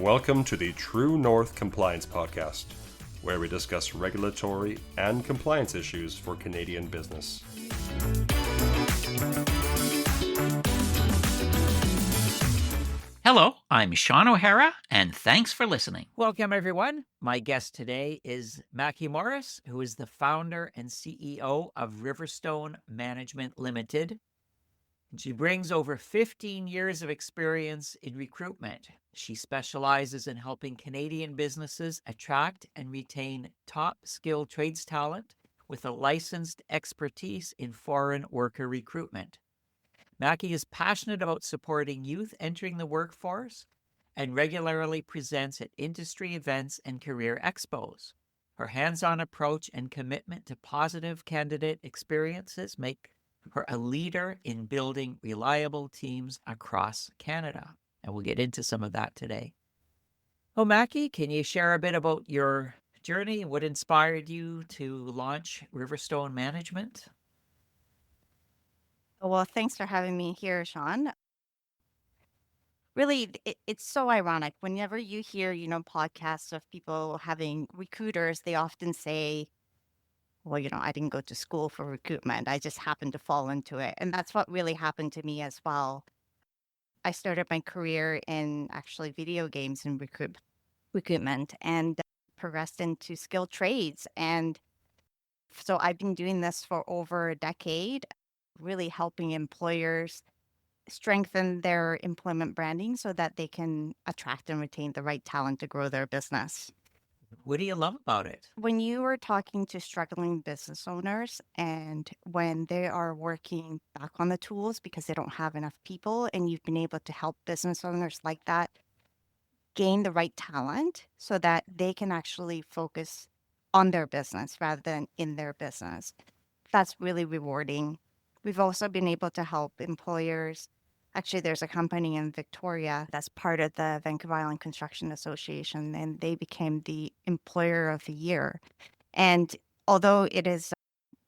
Welcome to the True North Compliance Podcast, where we discuss regulatory and compliance issues for Canadian business. Hello, I'm Sean O'Hara, and thanks for listening. Welcome, everyone. My guest today is Maki Morris, who is the founder and CEO of Riverstone Management Limited. She brings over 15 years of experience in recruitment. She specializes in helping Canadian businesses attract and retain top skilled trades talent with a licensed expertise in foreign worker recruitment. Maki is passionate about supporting youth entering the workforce and regularly presents at industry events and career expos. Her hands-on approach and commitment to positive candidate experiences make her a leader in building reliable teams across Canada. And we'll get into some of that today. Oh, Maki, can you share a bit about your journey and what inspired you to launch Riverstone Management? Well, thanks for having me here, Sean. Really, it's so ironic. Whenever you hear, podcasts of people having recruiters, they often say, well, I didn't go to school for recruitment. I just happened to fall into it. And that's what really happened to me as well. I started my career in actually video games and recruitment and progressed into skilled trades. And so I've been doing this for over a decade, really helping employers strengthen their employment branding so that they can attract and retain the right talent to grow their business. What do you love about it? When you are talking to struggling business owners and when they are working back on the tools because they don't have enough people, and you've been able to help business owners like that gain the right talent so that they can actually focus on their business rather than in their business, that's really rewarding. We've also been able to help employers. Actually, there's a company in Victoria that's part of the Vancouver Island Construction Association, and they became the Employer of the Year. And although it is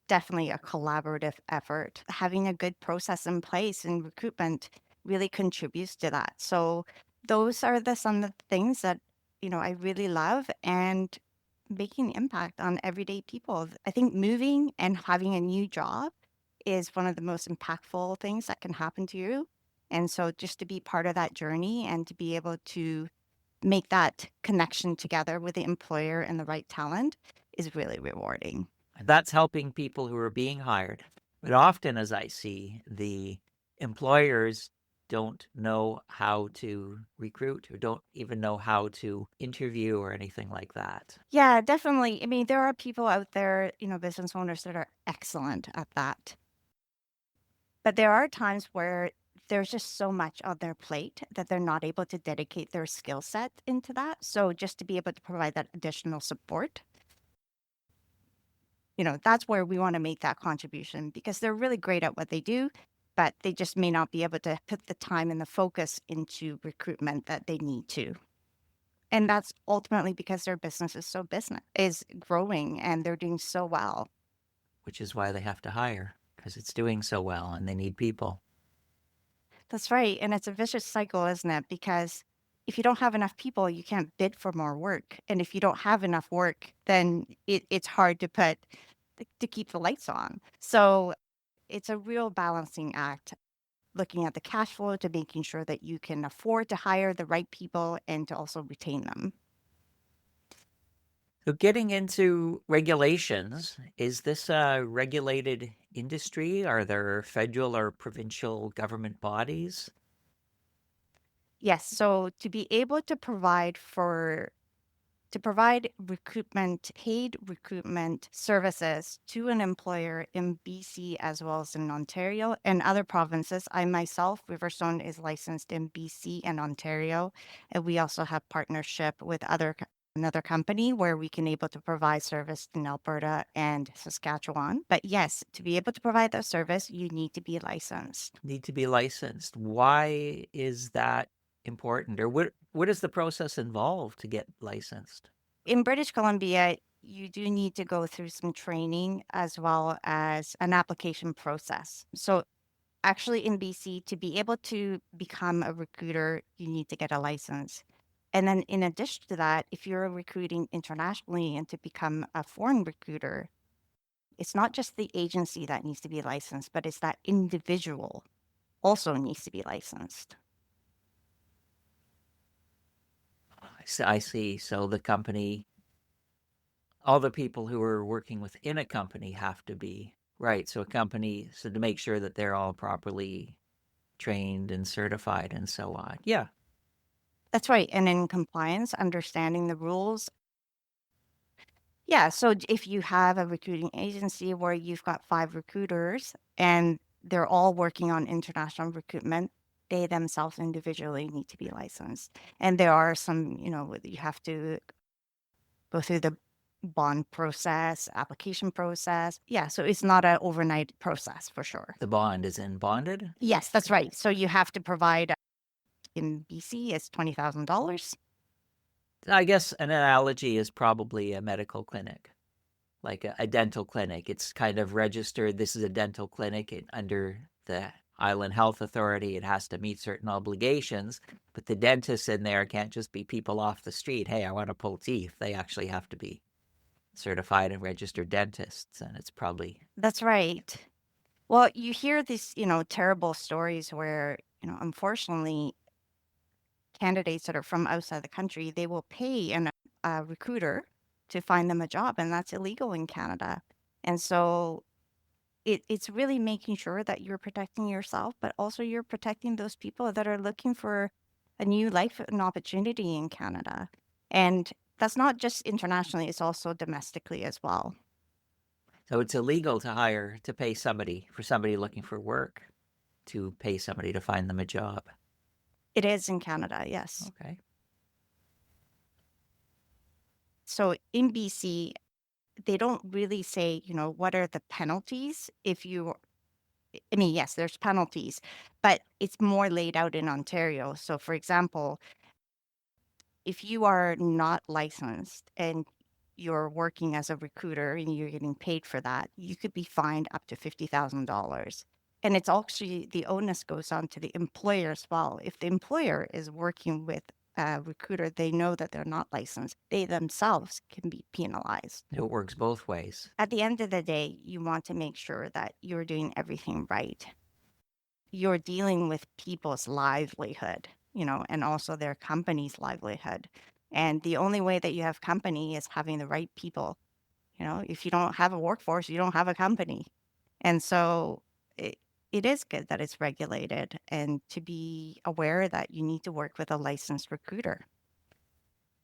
definitely a collaborative effort, having a good process in place in recruitment really contributes to that. So those are some of the things that, I really love, and making impact on everyday people. I think moving and having a new job is one of the most impactful things that can happen to you. And so just to be part of that journey and to be able to make that connection together with the employer and the right talent is really rewarding. That's helping people who are being hired. But often, as I see, the employers don't know how to recruit or don't even know how to interview or anything like that. Yeah, definitely. I mean, there are people out there, business owners that are excellent at that. But there are times where there's just so much on their plate that they're not able to dedicate their skill set into that. So just to be able to provide that additional support, that's where we want to make that contribution, because they're really great at what they do, but they just may not be able to put the time and the focus into recruitment that they need to. And that's ultimately because their business is growing and they're doing so well. Which is why they have to hire, because it's doing so well and they need people. That's right. And it's a vicious cycle, isn't it? Because if you don't have enough people, you can't bid for more work. And if you don't have enough work, then it's hard to keep the lights on. So it's a real balancing act, looking at the cash flow to making sure that you can afford to hire the right people and to also retain them. So getting into regulations, is this a regulated industry? Are there federal or provincial government bodies? Yes. So to be able to provide paid recruitment services to an employer in BC as well as in Ontario and other provinces. I myself, Riverstone, is licensed in BC and Ontario, and we also have partnership with another company where we can able to provide service in Alberta and Saskatchewan. But yes, to be able to provide that service, you need to be licensed. Need to be licensed. Why is that important? Or what is the process involved to get licensed? In British Columbia, you do need to go through some training as well as an application process. So actually in BC, to be able to become a recruiter, you need to get a license. And then in addition to that, if you're recruiting internationally and to become a foreign recruiter, it's not just the agency that needs to be licensed, but it's that individual also needs to be licensed. I see. So the company, all the people who are working within a company have to be right. So to make sure that they're all properly trained and certified and so on. Yeah. That's right. And in compliance, understanding the rules. Yeah. So if you have a recruiting agency where you've got 5 recruiters and they're all working on international recruitment, they themselves individually need to be licensed. And there are some, you have to go through the bond process, application process. Yeah. So it's not an overnight process for sure. The bond is in bonded. Yes, that's right. So you have to provide in BC, it's $20,000. I guess an analogy is probably a medical clinic, like a dental clinic. It's kind of registered. This is a dental clinic under the Island Health Authority. It has to meet certain obligations, but the dentists in there can't just be people off the street. Hey, I want to pull teeth. They actually have to be certified and registered dentists, and it's probably That's right. Well, you hear these, terrible stories where, unfortunately, candidates that are from outside the country, they will pay a recruiter to find them a job, and that's illegal in Canada. And so it's really making sure that you're protecting yourself, but also you're protecting those people that are looking for a new life and opportunity in Canada. And that's not just internationally, it's also domestically as well. so it's illegal to pay somebody for somebody looking for work, to pay somebody to find them a job. It is in Canada, yes. Okay. So in BC, they don't really say, what are the penalties if you, I mean, yes, there's penalties, but it's more laid out in Ontario. So for example, if you are not licensed and you're working as a recruiter and you're getting paid for that, you could be fined up to $50,000. And it's actually the onus goes on to the employer as well. If the employer is working with a recruiter, they know that they're not licensed, they themselves can be penalized. It works both ways. At the end of the day, you want to make sure that you're doing everything right. You're dealing with people's livelihood, and also their company's livelihood. And the only way that you have company is having the right people. If you don't have a workforce, you don't have a company. And so it is good that it's regulated and to be aware that you need to work with a licensed recruiter.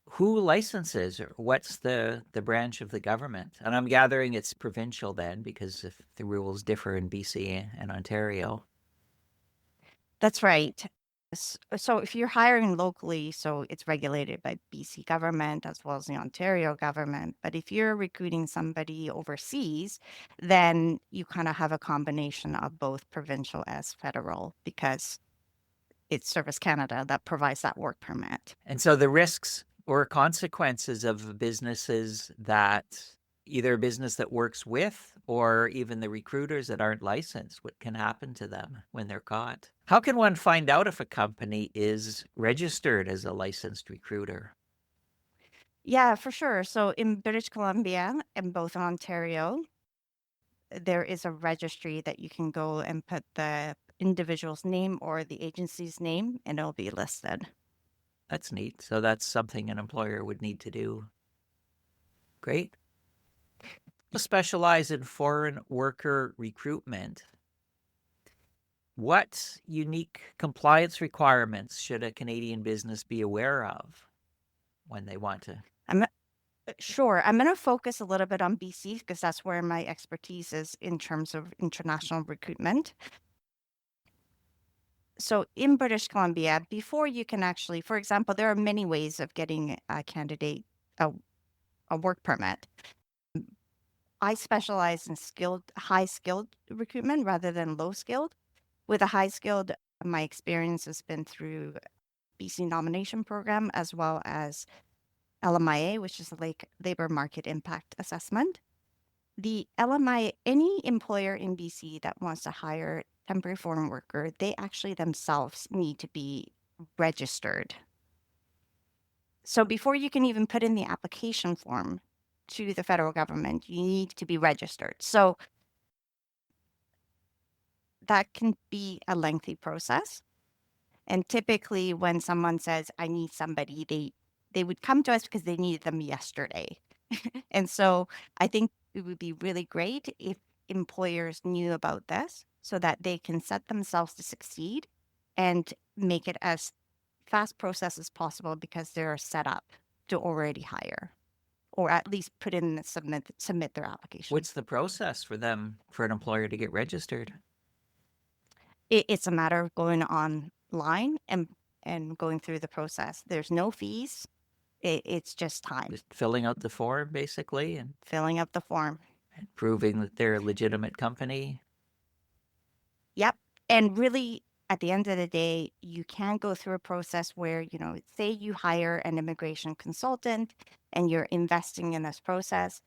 Who licenses, or what's the branch of the government? And I'm gathering it's provincial then, because if the rules differ in BC and Ontario. That's right. So if you're hiring locally, so it's regulated by BC government as well as the Ontario government. But if you're recruiting somebody overseas, then you kind of have a combination of both provincial as federal because it's Service Canada that provides that work permit. And so the risks or consequences of businesses that either a business that works with or even the recruiters that aren't licensed, what can happen to them when they're caught? How can one find out if a company is registered as a licensed recruiter? Yeah, for sure. So in British Columbia and both in Ontario, there is a registry that you can go and put the individual's name or the agency's name and it'll be listed. That's neat. So that's something an employer would need to do. Great. Specialize in foreign worker recruitment. What unique compliance requirements should a Canadian business be aware of when they want to? Sure. I'm going to focus a little bit on BC because that's where my expertise is in terms of international recruitment. So in British Columbia, before you can actually, for example, there are many ways of getting a candidate a work permit. I specialize in high skilled recruitment rather than low skilled. With a high skilled, my experience has been through BC nomination program as well as LMIA, which is the labor market impact assessment. The LMIA, any employer in BC that wants to hire temporary foreign worker, they actually themselves need to be registered. So before you can even put in the application form to the federal government, you need to be registered. So that can be a lengthy process. And typically when someone says, I need somebody, they would come to us because they needed them yesterday. And so I think it would be really great if employers knew about this so that they can set themselves to succeed and make it as fast process as possible because they're set up to already hire or at least put in submit their application. What's the process for them, for an employer to get registered? It's a matter of going online and going through the process. There's no fees. It's just time, Just filling out the form, basically, and filling up the form. proving that they're a legitimate company. Yep. And really, at the end of the day, you can go through a process where, say you hire an immigration consultant and you're investing in this process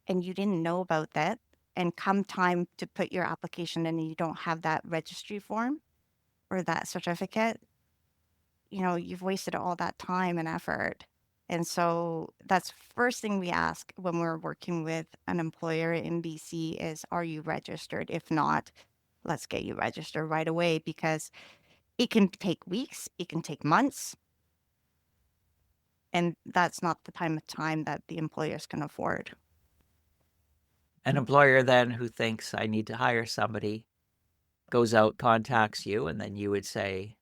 and you didn't know about that. And come time to put your application in and you don't have that registry form or that certificate, you've wasted all that time and effort. And so that's first thing we ask when we're working with an employer in BC is, are you registered? If not, let's get you registered right away because it can take weeks, it can take months. And that's not the time that the employers can afford. An employer then who thinks I need to hire somebody goes out, contacts you, and then you would say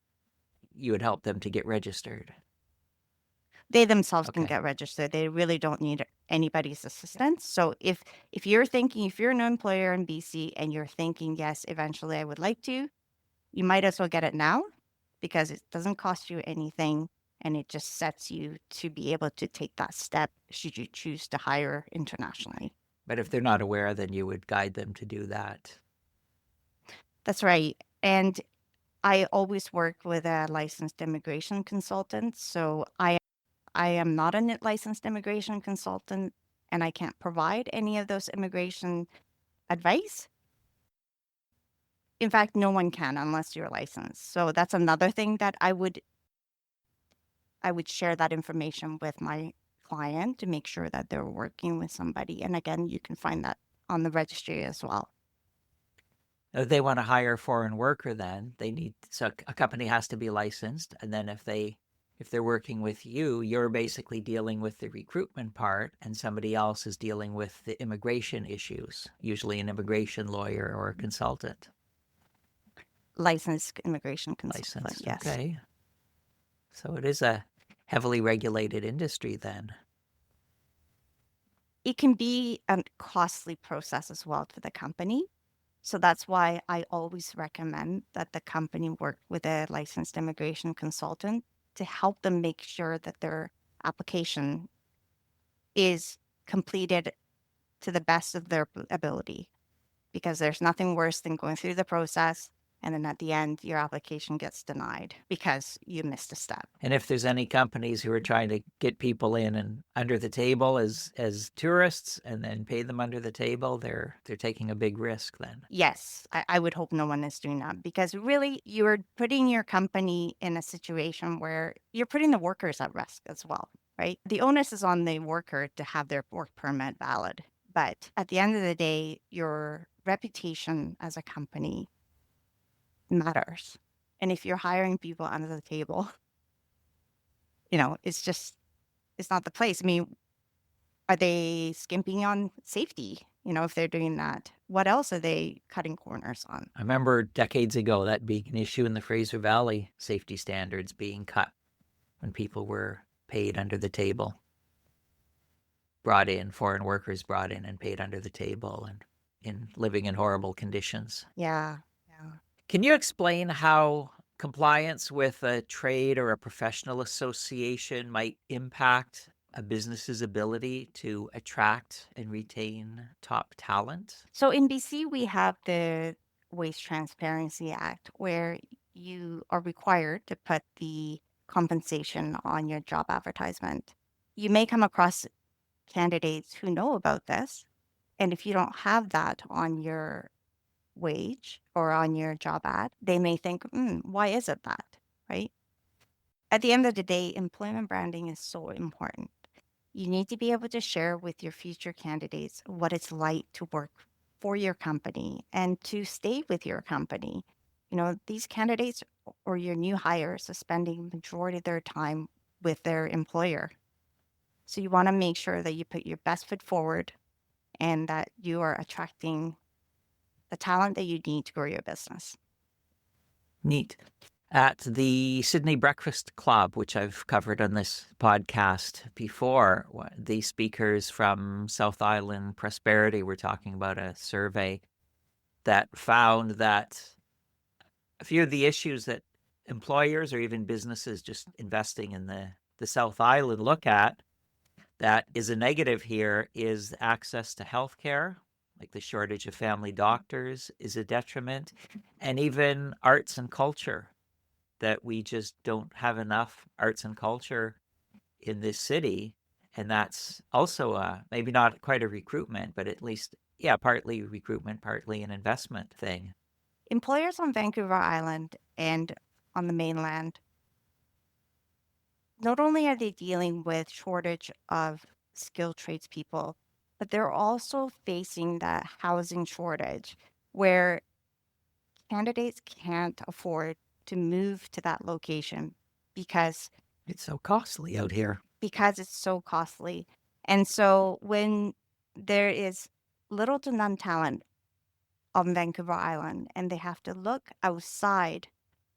you would help them to get registered. They themselves can Okay. get registered. They really don't need anybody's assistance. So if you're an employer in BC and you're thinking, yes, eventually I would like to, you might as well get it now because it doesn't cost you anything and it just sets you to be able to take that step should you choose to hire internationally. But if they're not aware, then you would guide them to do that. That's right. And I always work with a licensed immigration consultant. So I am not a licensed immigration consultant and I can't provide any of those immigration advice. In fact, no one can unless you're licensed. So that's another thing that I would share that information with my client to make sure that they're working with somebody. And again, you can find that on the registry as well. If they want to hire a foreign worker, then so a company has to be licensed. And then if they're working with you, you're basically dealing with the recruitment part and somebody else is dealing with the immigration issues, usually an immigration lawyer or a consultant. Licensed immigration consultant, Licensed, yes. okay. So it is a heavily regulated industry then. It can be a costly process as well to the company. So that's why I always recommend that the company work with a licensed immigration consultant to help them make sure that their application is completed to the best of their ability. Because there's nothing worse than going through the process and then at the end your application gets denied because you missed a step. And if there's any companies who are trying to get people in and under the table as tourists and then pay them under the table, they're taking a big risk then. Yes, I would hope no one is doing that because really you're putting your company in a situation where you're putting the workers at risk as well, right? The onus is on the worker to have their work permit valid. But at the end of the day, your reputation as a company matters. And if you're hiring people under the table, it's not the place. I mean, are they skimping on safety? If they're doing that, what else are they cutting corners on? I remember decades ago that being an issue in the Fraser Valley, safety standards being cut when people were paid under the table. Foreign workers brought in and paid under the table and living in horrible conditions. Yeah. Can you explain how compliance with a trade or a professional association might impact a business's ability to attract and retain top talent? So in BC, we have the Waste Transparency Act where you are required to put the compensation on your job advertisement. You may come across candidates who know about this. And if you don't have that on your wage or on your job ad, they may think, why is it that? Right? At the end of the day, employment branding is so important. You need to be able to share with your future candidates what it's like to work for your company and to stay with your company. These candidates or your new hires are spending majority of their time with their employer. So you want to make sure that you put your best foot forward and that you are attracting the talent that you need to grow your business. Neat. At the Sydney Breakfast Club, which I've covered on this podcast before, the speakers from South Island Prosperity were talking about a survey that found that a few of the issues that employers or even businesses just investing in the South Island look at that is a negative here is access to healthcare, like the shortage of family doctors is a detriment, and even arts and culture, that we just don't have enough arts and culture in this city. And that's also maybe not quite a recruitment, but at least, yeah, partly recruitment, partly an investment thing. Employers on Vancouver Island and on the mainland, not only are they dealing with shortage of skilled tradespeople, but they're also facing that housing shortage where candidates can't afford to move to that location because It's so costly out here. it's so costly. And so when there is little to none talent on Vancouver Island and they have to look outside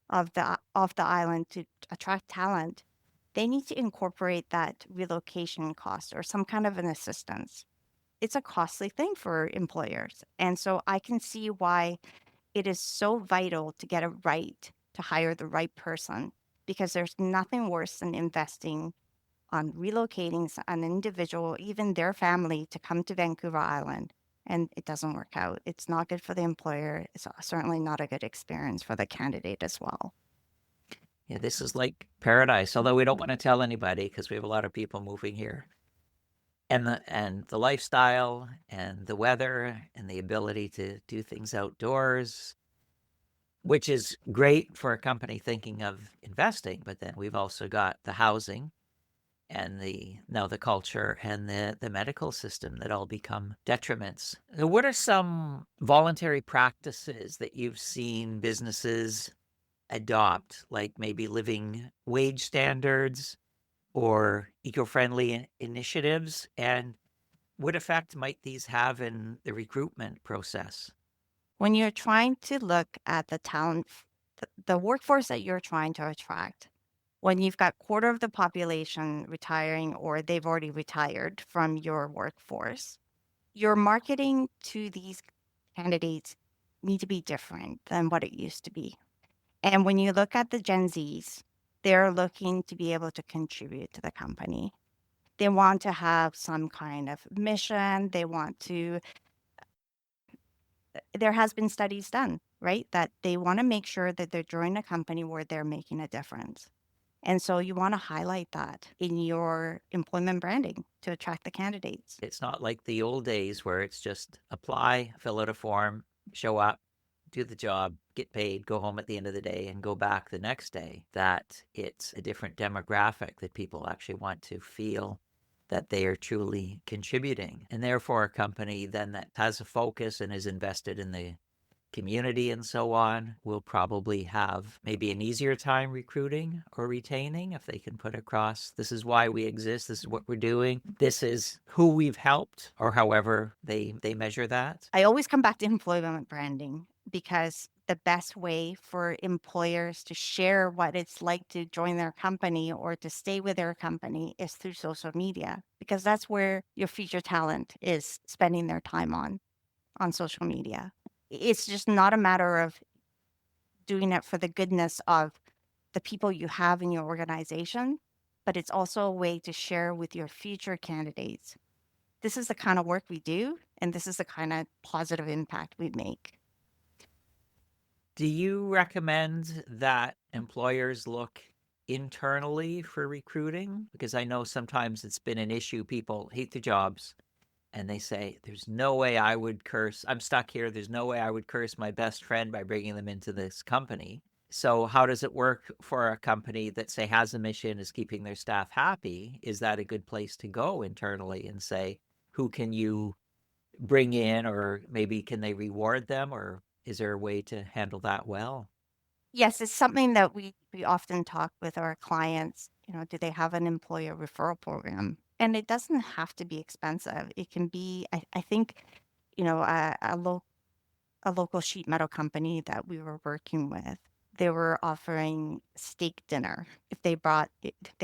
of the island to attract talent, they need to incorporate that relocation cost or some kind of an assistance. It's a costly thing for employers. And so I can see why it is so vital to get it right to hire the right person because there's nothing worse than investing on relocating an individual, even their family, to come to Vancouver Island. And it doesn't work out. It's not good for the employer. It's certainly not a good experience for the candidate as well. Yeah, this is like paradise, although we don't want to tell anybody because we have a lot of people moving here. And the lifestyle and the weather and the ability to do things outdoors, which is great for a company thinking of investing. But then we've also got the housing and the culture and the medical system that all become detriments. What are some voluntary practices that you've seen businesses adopt, like maybe living wage standards or eco-friendly initiatives? And what effect might these have in the recruitment process? When you're trying to look at the talent, the workforce that you're trying to attract, when you've got quarter of the population retiring or they've already retired from your workforce, your marketing to these candidates need to be different than what it used to be. And when you look at the Gen Zs, they're looking to be able to contribute to the company. They want to have some kind of mission. There has been studies done, right? That they want to make sure that they're joining a company where they're making a difference. And so you want to highlight that in your employment branding to attract the candidates. It's not like the old days where it's just apply, fill out a form, show up, do the job, get paid, go home at the end of the day and go back the next day. That it's a different demographic that people actually want to feel that they are truly contributing. And therefore a company then that has a focus and is invested in the community and so on will probably have maybe an easier time recruiting or retaining if they can put across, this is why we exist, this is what we're doing, this is who we've helped, or however they measure that. I always come back to employment branding because the best way for employers to share what it's like to join their company or to stay with their company is through social media, because that's where your future talent is spending their time on social media. It's just not a matter of doing it for the goodness of the people you have in your organization, but it's also a way to share with your future candidates. This is the kind of work we do, and this is the kind of positive impact we make. Do you recommend that employers look internally for recruiting? Because I know sometimes it's been an issue. People hate their jobs and they say, there's no way I would curse. I'm stuck here. There's no way I would curse my best friend by bringing them into this company. So how does it work for a company that, say, has a mission, is keeping their staff happy? Is that a good place to go internally and say, who can you bring in, or maybe can they reward them, or is there a way to handle that well? Yes, it's something that we often talk with our clients. Do they have an employer referral program? And it doesn't have to be expensive. It can be, I think, a local sheet metal company that we were working with. They were offering steak dinner if they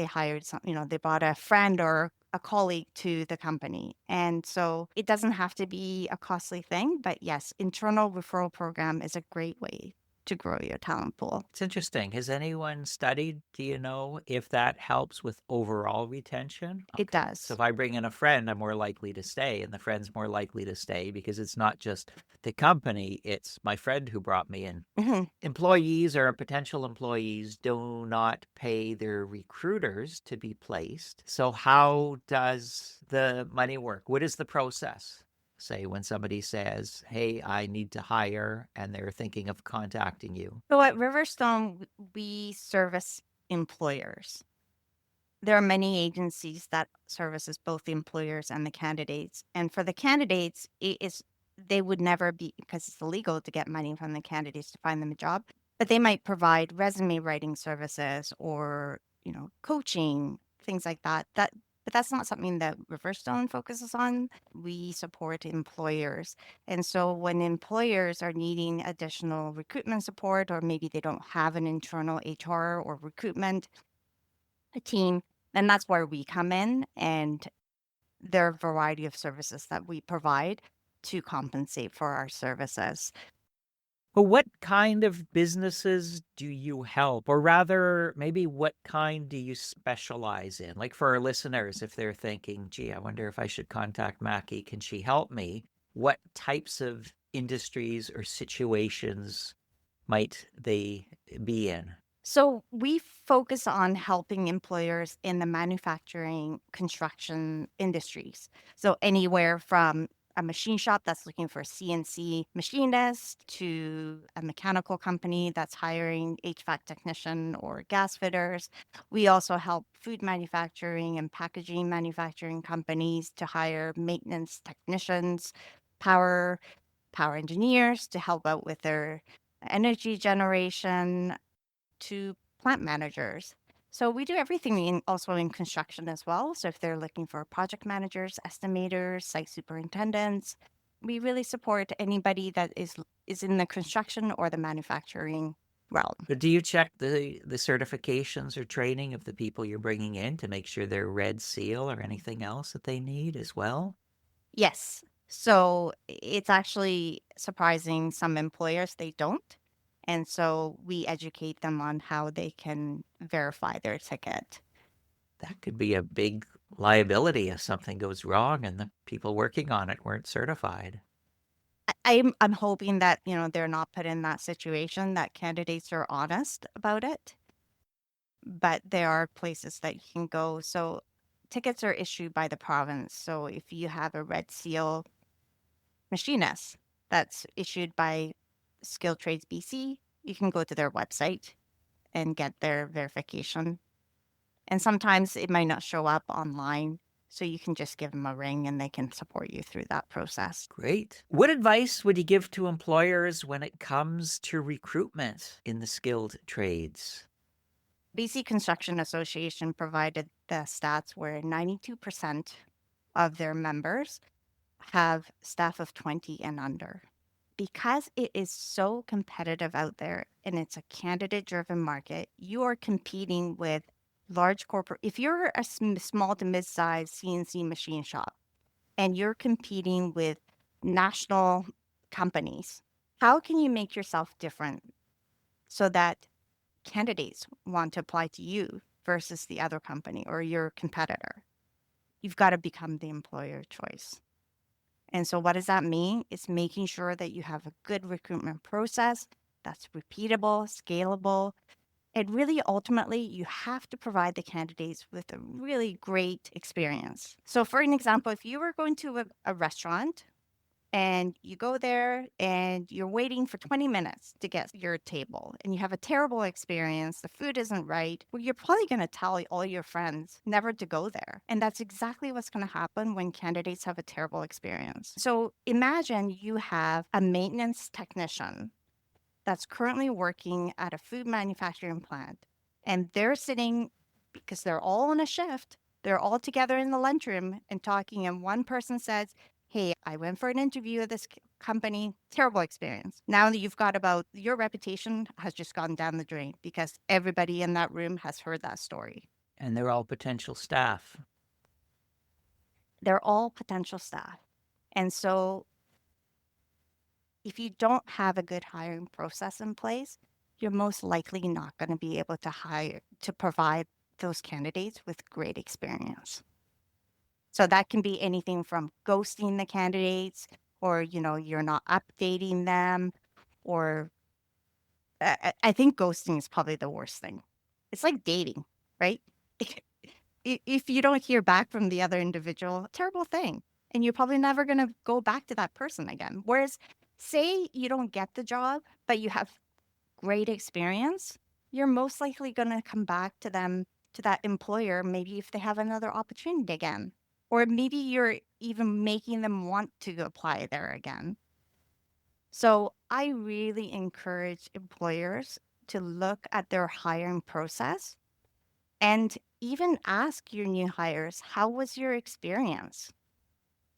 hired they brought a friend or a colleague to the company. And so it doesn't have to be a costly thing, but yes, internal referral program is a great way to grow your talent pool. It's interesting. Has anyone studied, do you know, if that helps with overall retention? It Okay. So does. if I bring in a friend, I'm more likely to stay, and the friend's more likely to stay because it's not just the company, it's my friend who brought me in. hmm Employees or potential employees do not pay their recruiters to be placed. So how does the money work? What is the process? Say when somebody says, "Hey, I need to hire," and they're thinking of contacting you. So at Riverstone, we service employers. There are many agencies that services both the employers and the candidates. And for the candidates, they would never be, because it's illegal to get money from the candidates to find them a job, but they might provide resume writing services or, coaching, things like that. But that's not something that Riverstone focuses on. We support employers. And so when employers are needing additional recruitment support, or maybe they don't have an internal HR or recruitment a team, then that's where we come in, and there are a variety of services that we provide to compensate for our services. Well, what kind of businesses do you help? Or rather, maybe what kind do you specialize in? Like for our listeners, if they're thinking, gee, I wonder if I should contact Maki, can she help me? What types of industries or situations might they be in? So we focus on helping employers in the manufacturing, construction industries. So anywhere from a machine shop that's looking for a CNC machinist to a mechanical company that's hiring HVAC technician or gas fitters. We also help food manufacturing and packaging manufacturing companies to hire maintenance technicians, power power engineers to help out with their energy generation, to plant managers. So we do everything also in construction as well. So if they're looking for project managers, estimators, site superintendents, we really support anybody that is in the construction or the manufacturing realm. But do you check the certifications or training of the people you're bringing in to make sure they're Red Seal or anything else that they need as well? Yes. So it's actually surprising some employers they don't. And so we educate them on how they can verify their ticket. That could be a big liability if something goes wrong and the people working on it weren't certified. I'm hoping that, they're not put in that situation, that candidates are honest about it, but there are places that you can go. So tickets are issued by the province. So if you have a Red Seal machinist that's issued by Skilled Trades BC, you can go to their website and get their verification. And sometimes it might not show up online, so you can just give them a ring and they can support you through that process. Great. What advice would you give to employers when it comes to recruitment in the skilled trades? BC Construction Association provided the stats where 92% of their members have staff of 20 and under. Because it is so competitive out there and it's a candidate driven market, you are competing with large corporate. If you're a small to mid sized CNC machine shop and you're competing with national companies, how can you make yourself different so that candidates want to apply to you versus the other company or your competitor? You've got to become the employer of choice. And so, what does that mean? It's making sure that you have a good recruitment process that's repeatable, scalable, and really ultimately, you have to provide the candidates with a really great experience. So, for an example, if you were going to a restaurant And you go there and you're waiting for 20 minutes to get your table and you have a terrible experience. The food isn't right. Well, you're probably going to tell all your friends never to go there. And that's exactly what's going to happen when candidates have a terrible experience. So imagine you have a maintenance technician that's currently working at a food manufacturing plant and they're sitting because they're all on a shift. They're all together in the lunchroom and talking. And one person says, "Hey, I went for an interview at this company, terrible experience." Now that you've got about your reputation has just gone down the drain because everybody in that room has heard that story. And they're all potential staff. They're all potential staff. And so if you don't have a good hiring process in place, you're most likely not going to be able to provide those candidates with great experience. So that can be anything from ghosting the candidates or, you're not updating them or I think ghosting is probably the worst thing. It's like dating, right? If you don't hear back from the other individual, terrible thing. And you're probably never going to go back to that person again. Whereas say you don't get the job, but you have great experience, you're most likely going to come back to them, to that employer, maybe if they have another opportunity again. Or maybe you're even making them want to apply there again. So I really encourage employers to look at their hiring process and even ask your new hires, how was your experience?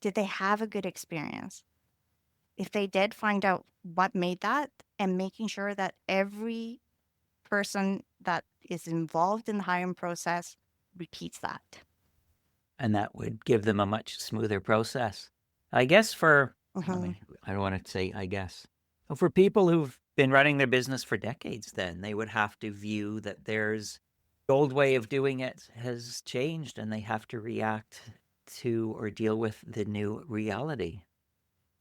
Did they have a good experience? If they did, find out what made that and making sure that every person that is involved in the hiring process repeats that. And that would give them a much smoother process. I guess for, I Mhm. don't want to say I guess. For people who've been running their business for decades, then they would have to view that there's the old way of doing it has changed and they have to react to or deal with the new reality.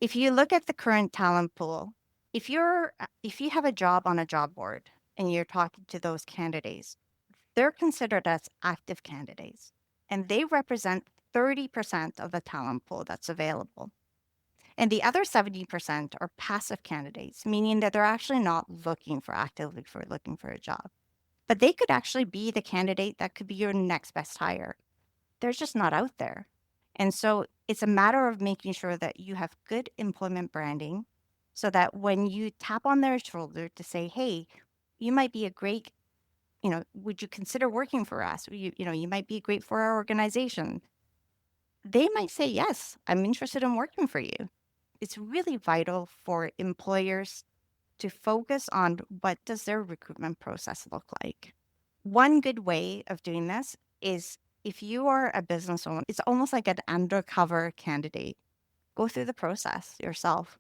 If you look at the current talent pool, if you have a job on a job board and you're talking to those candidates, they're considered as active candidates and they represent 30% of the talent pool that's available. And the other 70% are passive candidates, meaning that they're actually not actively looking for a job. But they could actually be the candidate that could be your next best hire. They're just not out there. And so it's a matter of making sure that you have good employment branding so that when you tap on their shoulder to say, "Hey, you might be a great, would you consider working for us? You might be great for our organization." They might say, "Yes, I'm interested in working for you." It's really vital for employers to focus on what does their recruitment process look like. One good way of doing this is if you are a business owner, it's almost like an undercover candidate. Go through the process yourself.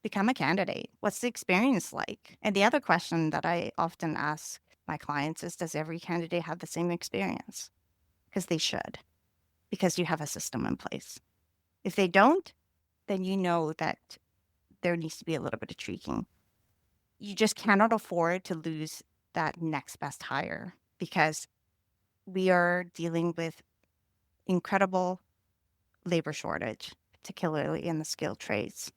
Become a candidate. What's the experience like? And the other question that I often ask my clients is, does every candidate have the same experience? Because they should, because you have a system in place. If they don't, then you know that there needs to be a little bit of tweaking. You just cannot afford to lose that next best hire because we are dealing with incredible labor shortage, particularly in the skilled trades.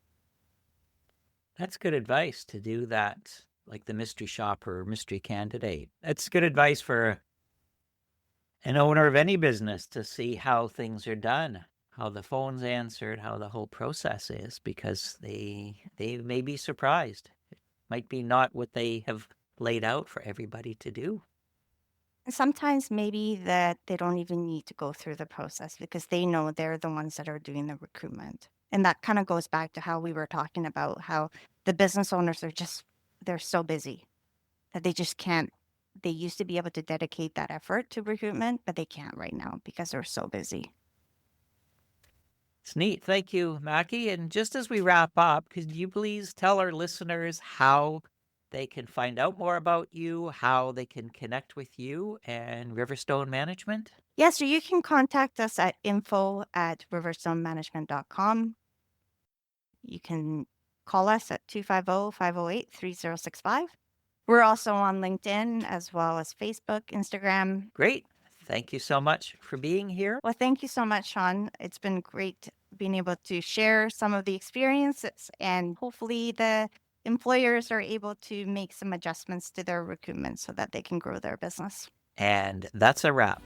That's good advice to do that, like the mystery shopper or mystery candidate. That's good advice for an owner of any business to see how things are done, how the phone's answered, how the whole process is, because they may be surprised. It might be not what they have laid out for everybody to do. And sometimes maybe that they don't even need to go through the process because they know they're the ones that are doing the recruitment. And that kind of goes back to how we were talking about how the business owners they're so busy that they just can't. They used to be able to dedicate that effort to recruitment, but they can't right now because they're so busy. It's neat. Thank you, Maki. And just as we wrap up, could you please tell our listeners how they can find out more about you, how they can connect with you and Riverstone Management? Yeah, so you can contact us at info@riverstonemanagement.com. You can call us at 250-508-3065. We're also on LinkedIn as well as Facebook, Instagram. Great. Thank you so much for being here. Well, thank you so much, Sean. It's been great being able to share some of the experiences, and hopefully the employers are able to make some adjustments to their recruitment so that they can grow their business. And that's a wrap.